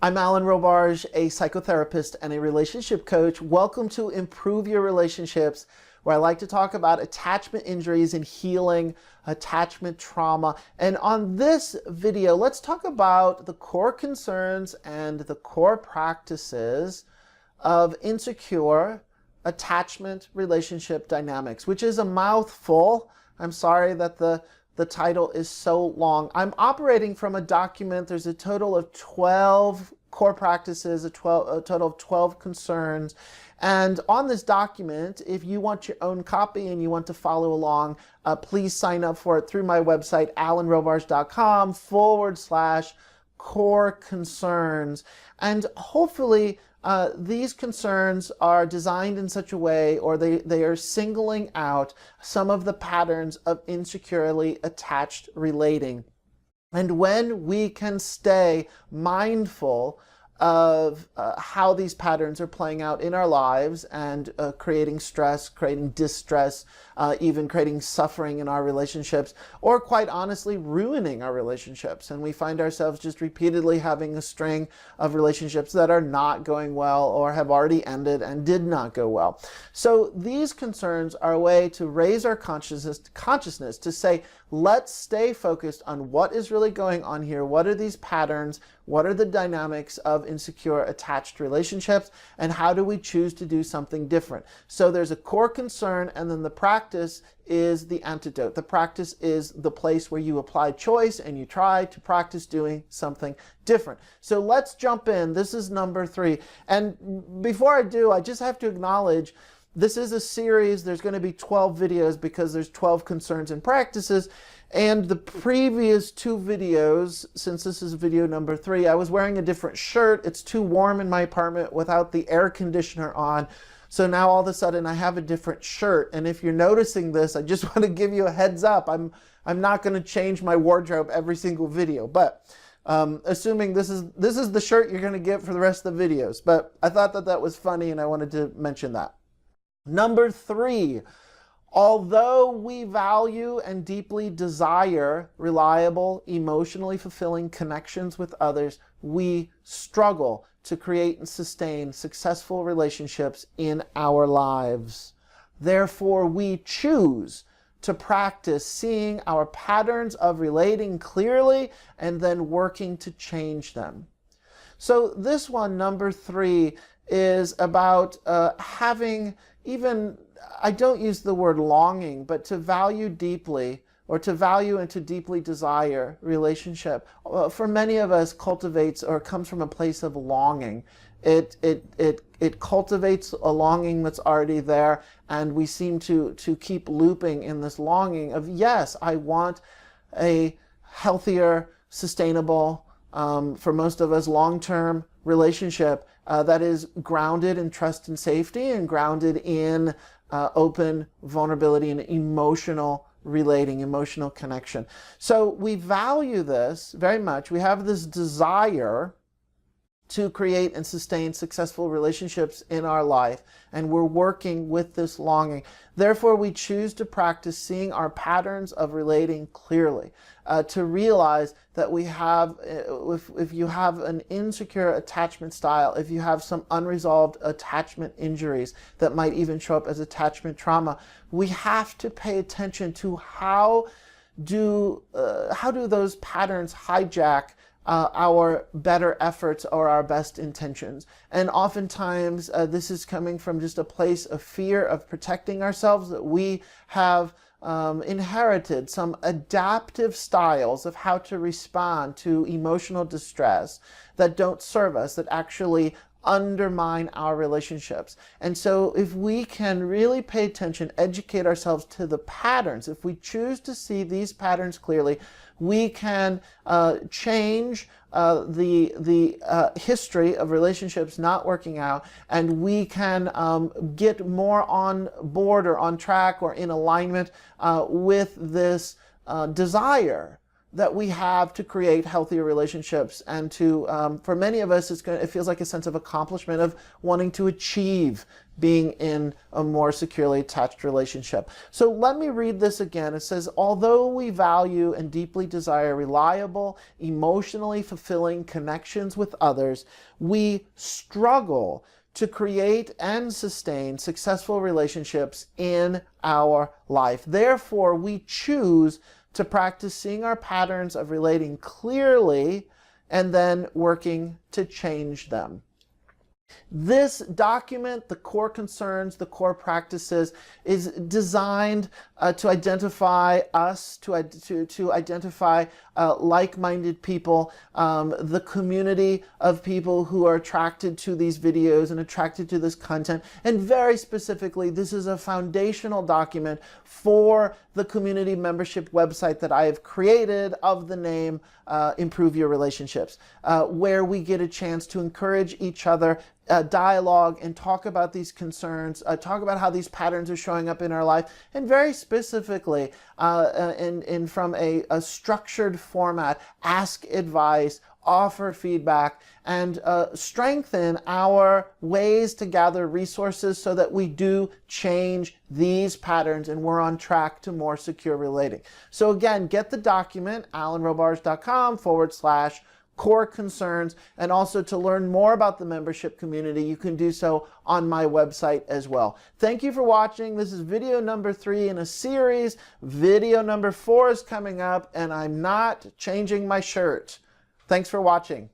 I'm Alan Robarge, a psychotherapist and a relationship coach. Welcome to Improve Your Relationships, where I like to talk about attachment injuries and healing attachment trauma. And on this video, let's talk about the core concerns and the core practices of insecure attachment relationship dynamics, which is a mouthful. I'm sorry that the title is so long. I'm operating from a document. There's a total of 12 core practices, a total of 12 concerns. And on this document, if you want your own copy and you want to follow along, please sign up for it through my website, alanrobarge.com/core concerns. And hopefully, these concerns are designed in such a way, or they are singling out some of the patterns of insecurely attached relating. And when we can stay mindful of how these patterns are playing out in our lives and creating stress, creating distress, even creating suffering in our relationships, or quite honestly, ruining our relationships. And we find ourselves just repeatedly having a string of relationships that are not going well or have already ended and did not go well. So these concerns are a way to raise our consciousness to say, let's stay focused on what is really going on here. What are these patterns? What are the dynamics of insecure attached relationships? And how do we choose to do something different? So there's a core concern, and then the practice is the antidote. The practice is the place where you apply choice and you try to practice doing something different. So let's jump in. This is number 3. And before I do, I just have to acknowledge this is a series. There's going to be 12 videos because there's 12 concerns and practices. And the previous 2 videos, since this is video number 3, I was wearing a different shirt. It's too warm in my apartment without the air conditioner on. So now all of a sudden I have a different shirt. And if you're noticing this, I just want to give you a heads up. I'm not going to change my wardrobe every single video, but assuming this is the shirt you're going to get for the rest of the videos. But I thought that was funny and I wanted to mention that. Number 3, although we value and deeply desire reliable, emotionally fulfilling connections with others, we struggle to create and sustain successful relationships in our lives. Therefore, we choose to practice seeing our patterns of relating clearly and then working to change them. So this one, number 3, is about having even, I don't use the word longing, but to value deeply, or to value and to deeply desire relationship. For many of us, cultivates or comes from a place of longing. It cultivates a longing that's already there, and we seem to keep looping in this longing of, yes, I want a healthier, sustainable, for most of us, long-term relationship that is grounded in trust and safety and grounded in open vulnerability and emotional relating, emotional connection. So we value this very much. We have this desire to create and sustain successful relationships in our life, and we're working with this longing. Therefore, we choose to practice seeing our patterns of relating clearly, to realize that we have, if you have an insecure attachment style, if you have some unresolved attachment injuries that might even show up as attachment trauma, we have to pay attention to how do those patterns hijack our better efforts or our best intentions. And oftentimes this is coming from just a place of fear of protecting ourselves, that we have inherited some adaptive styles of how to respond to emotional distress that don't serve us, that actually undermine our relationships. And so if we can really pay attention, educate ourselves to the patterns, if we choose to see these patterns clearly, we can change the history of relationships not working out, and we can get more on board or on track or in alignment with this desire that we have to create healthier relationships, and to for many of us it feels like a sense of accomplishment of wanting to achieve being in a more securely attached relationship. So let me read this again. It says, although we value and deeply desire reliable, emotionally fulfilling connections with others, we struggle to create and sustain successful relationships in our life. Therefore, we choose to practice seeing our patterns of relating clearly and then working to change them. This document, the core concerns, the core practices, is designed to identify us, to identify like-minded people, the community of people who are attracted to these videos and attracted to this content. And very specifically, this is a foundational document for the community membership website that I have created of the name Improve Your Relationships, where we get a chance to encourage each other, dialogue, and talk about these concerns, talk about how these patterns are showing up in our life, and very specifically, from a structured format, ask advice, offer feedback, and strengthen our ways to gather resources so that we do change these patterns and we're on track to more secure relating. So again, get the document, alanrobarge.com/core concerns, and also to learn more about the membership community, you can do so on my website as well. Thank you for watching. This is video number 3 in a series. Video number 4 is coming up, and I'm not changing my shirt. Thanks for watching.